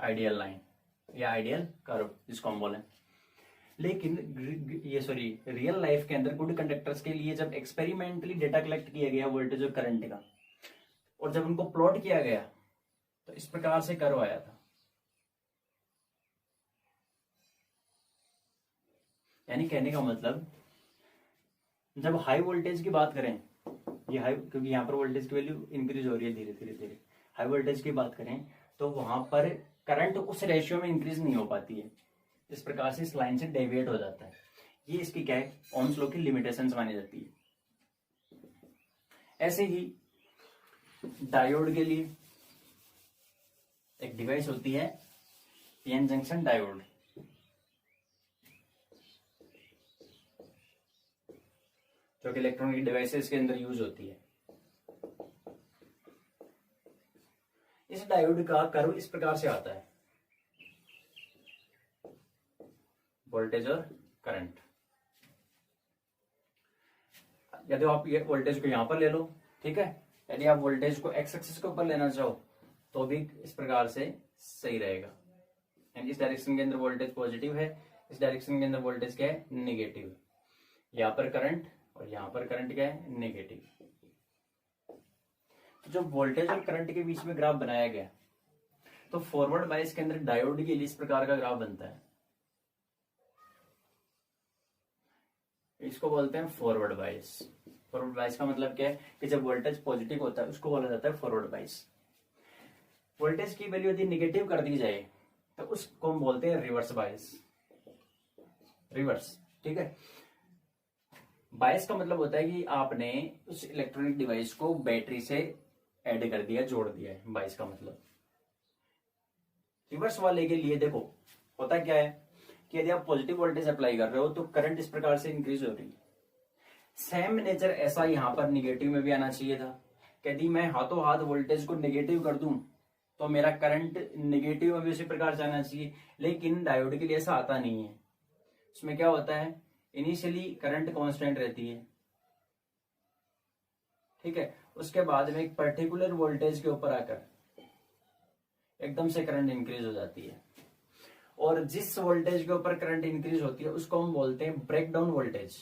आइडियल लाइन या आइडियल कर्व जिसको हम बोलें। लेकिन रियल लाइफ के अंदर गुड कंडक्टर्स के लिए जब एक्सपेरिमेंटली डेटा कलेक्ट किया गया वोल्टेज और करंट का, और जब उनको प्लॉट किया गया तो इस प्रकार से कर्व आया था। यानी कहने का मतलब, जब हाई वोल्टेज की बात करें, ये हाई, क्योंकि यहाँ पर वोल्टेज की वैल्यू इंक्रीज हो रही है धीरे धीरे धीरे, हाई वोल्टेज की बात करें तो वहां पर करंट उस रेशियो में इंक्रीज नहीं हो पाती है, इस प्रकार से इस लाइन से डेविएट हो जाता है। ये इसकी क्या है, ओम्स लॉ की लिमिटेशंस मानी जाती है। ऐसे ही डायोड के लिए एक डिवाइस होती है पीएन जंक्शन डायोड, जो कि इलेक्ट्रॉनिक डिवाइसेस के अंदर यूज होती है। इस डायोड का कर्व इस प्रकार से आता है, वोल्टेज और करंट। यदि आप ये वोल्टेज को यहां पर ले लो, ठीक है, यदि आप वोल्टेज को एक्स एक्सिस के ऊपर लेना चाहो तो भी इस प्रकार से सही रहेगा। यानी इस डायरेक्शन के अंदर वोल्टेज पॉजिटिव है, इस डायरेक्शन के अंदर वोल्टेज क्या है, नेगेटिव। यहां पर करंट और यहां पर करंट क्या है, नेगेटिव। तो जो वोल्टेज और करंट के बीच में ग्राफ बनाया गया, तो फॉरवर्ड बायस के अंदर डायोड के लिए इस प्रकार का ग्राफ बनता है, इसको बोलते हैं फॉरवर्ड बायस। फॉरवर्ड बायस का मतलब क्या है कि जब वोल्टेज पॉजिटिव होता है उसको बोला जाता है फॉरवर्ड बायस। वोल्टेज की वैल्यू यदि निगेटिव कर दी जाए तो उसको हम बोलते हैं रिवर्स बायस, रिवर्स, ठीक है। बायस का मतलब होता है कि आपने उस इलेक्ट्रॉनिक डिवाइस को बैटरी से ऐड कर दिया, जोड़ दिया है, बायस का मतलब। रिवर्स वाले के लिए देखो होता क्या है कि यदि आप पॉजिटिव वोल्टेज अप्लाई कर रहे हो तो करंट इस प्रकार से इंक्रीज हो रही है। सेम नेचर ऐसा यहां पर निगेटिव में भी आना चाहिए था। यदि मैं हाथों हाथ वोल्टेज को नेगेटिव कर दूं तो मेरा करंट नेगेटिव में भी उसी प्रकार से आना चाहिए, लेकिन डायोड के लिए ऐसा आता नहीं है। उसमें क्या होता है, इनिशियली करंट कांस्टेंट रहती है, ठीक है, उसके बाद में एक पर्टिकुलर वोल्टेज के ऊपर आकर एकदम से करंट इंक्रीज हो जाती है, और जिस वोल्टेज के ऊपर करंट इंक्रीज होती है उसको हम बोलते हैं ब्रेकडाउन वोल्टेज।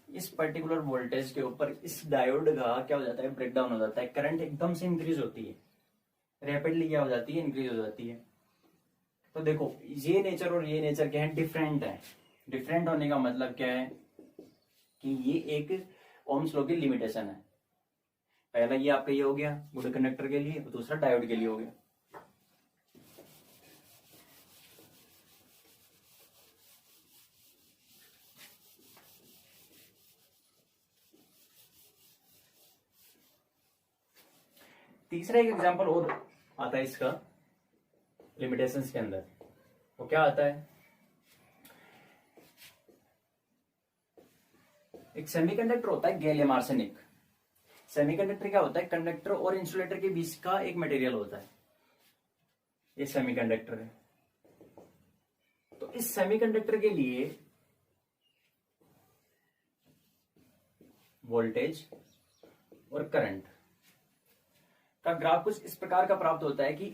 इस पर्टिकुलर वोल्टेज के ऊपर इस डायोड का क्या हो जाता है, ब्रेकडाउन हो जाता है, करंट एकदम से इंक्रीज होती है, रैपिडली क्या हो जाती है, इंक्रीज हो जाती है। तो देखो ये नेचर और ये नेचर क्या है, डिफरेंट है। डिफरेंट होने का मतलब क्या है कि ये एक ओम्स लॉ की लिमिटेशन है। पहला ये आपका ये हो गया गुड कंडक्टर के लिए, दूसरा डायोड के लिए हो गया। तीसरा एक एग्जांपल और आता है इसका लिमिटेशंस के अंदर, वो क्या आता है, एक सेमीकंडक्टर होता है गैलियम आर्सेनिक। सेमीकंडक्टर क्या होता है, कंडक्टर और इंसुलेटर के बीच का एक मटेरियल होता है, ये सेमीकंडक्टर है। तो इस सेमीकंडक्टर के लिए वोल्टेज और करंट का ग्राफ कुछ इस प्रकार का प्राप्त होता है कि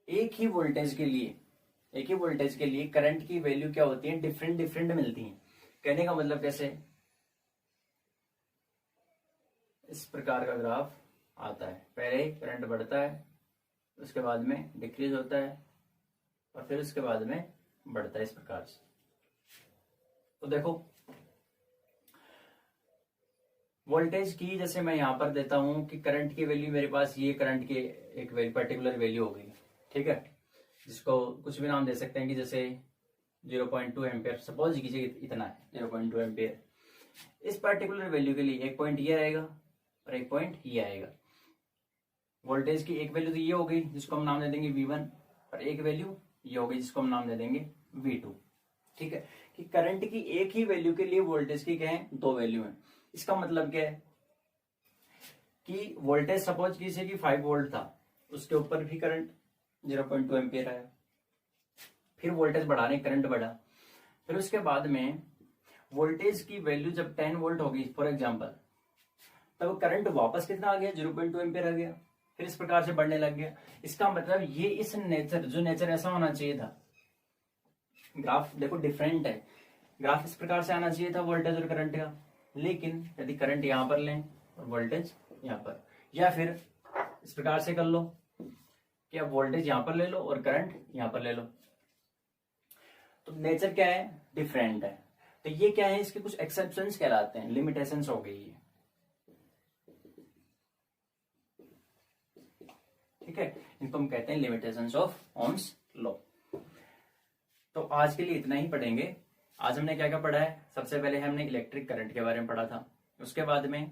एक ही वोल्टेज के लिए करंट की वैल्यू क्या होती है, डिफरेंट डिफरेंट मिलती है। कहने का मतलब कैसे, इस प्रकार का ग्राफ आता है, पहले करंट बढ़ता है, उसके बाद में डिक्रीज होता है, और फिर उसके बाद में बढ़ता है, इस प्रकार से। तो देखो वोल्टेज की, जैसे मैं यहां पर देता हूं कि करंट की वैल्यू, मेरे पास ये करंट की एक पर्टिकुलर वैल्यू हो गई, ठीक है, जिसको कुछ भी नाम दे सकते हैं कि जैसे 0.2 एम्पेयर, सपोज कीजिए इतना है 0.2 एम्पेयर। इस पर्टिकुलर वैल्यू के लिए एक पॉइंट ये आएगा और एक पॉइंट ये आएगा। वोल्टेज की एक वैल्यू तो ये हो गई जिसको हम नाम दे देंगे V1, और एक वैल्यू ये हो गई जिसको हम नाम दे देंगे V2। ठीक है, कि करंट की एक ही वैल्यू के लिए वोल्टेज की क्या है, दो वैल्यू है। इसका मतलब क्या है कि वोल्टेज सपोज कीजिए कि 5 वोल्ट था, उसके ऊपर भी करंट 0.2 एम्पियर आया, फिर वोल्टेज बढ़ाने करंट बढ़ा, फिर उसके बाद में वोल्टेज की वैल्यू जब 10 वोल्ट होगी फॉर एग्जांपल, तब करंट वापस कितना आ गया, 0.2 एम्पियर आ गया, फिर इस प्रकार से बढ़ने लग गया। इसका मतलब ये इस नेचर, जो नेचर ऐसा होना चाहिए था, ग्राफ देखो डिफरेंट है, ग्राफ इस प्रकार से आना चाहिए था वोल्टेज और करंट का, लेकिन यदि करंट यहां पर लें और वोल्टेज यहां पर, या फिर इस प्रकार से कर लो कि अब वोल्टेज यहां पर ले लो और करंट यहां पर ले लो, तो नेचर क्या है, डिफरेंट है। तो ये क्या है, इसके कुछ एक्सेप्शंस कहलाते हैं, लिमिटेशंस हो गई है। ठीक है, इनको हम कहते हैं लिमिटेशंस ऑफ ओम्स लॉ। तो आज के लिए इतना ही पढ़ेंगे। आज हमने क्या क्या पढ़ा है, सबसे पहले हमने इलेक्ट्रिक करंट के बारे में पढ़ा था, उसके बाद में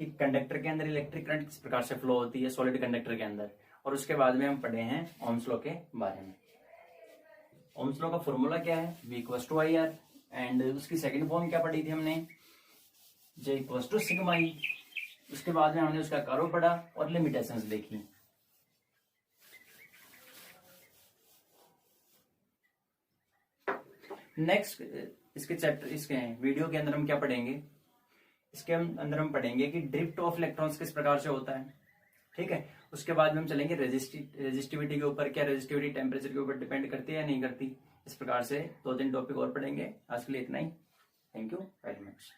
कि कंडक्टर के अंदर इलेक्ट्रिक करंट किस प्रकार से फ्लो होती है सॉलिड कंडक्टर के अंदर, और उसके बाद में हम पढ़े हैं ओम्स लॉ के बारे में। ओम्स लॉ का फॉर्मूला क्या है, V = IR, एंड उसकी सेकंड फॉर्म क्या पढ़ी थी हमने, J = सिग्मा E। उसके बाद में हमने उसका कर्व पढ़ा और लिमिटेशंस देखी। नेक्स्ट इसके वीडियो के अंदर हम क्या पढ़ेंगे, इसके अंदर हम पढ़ेंगे कि ड्रिफ्ट ऑफ इलेक्ट्रॉन्स किस प्रकार से होता है। ठीक है, उसके बाद में हम चलेंगे रेजिस्टिविटी के ऊपर, क्या रेजिस्टिविटी टेम्परेचर के ऊपर डिपेंड करती है या नहीं करती। इस प्रकार से 2-3 टॉपिक और पढ़ेंगे। आज के लिए इतना ही। Thank you very much.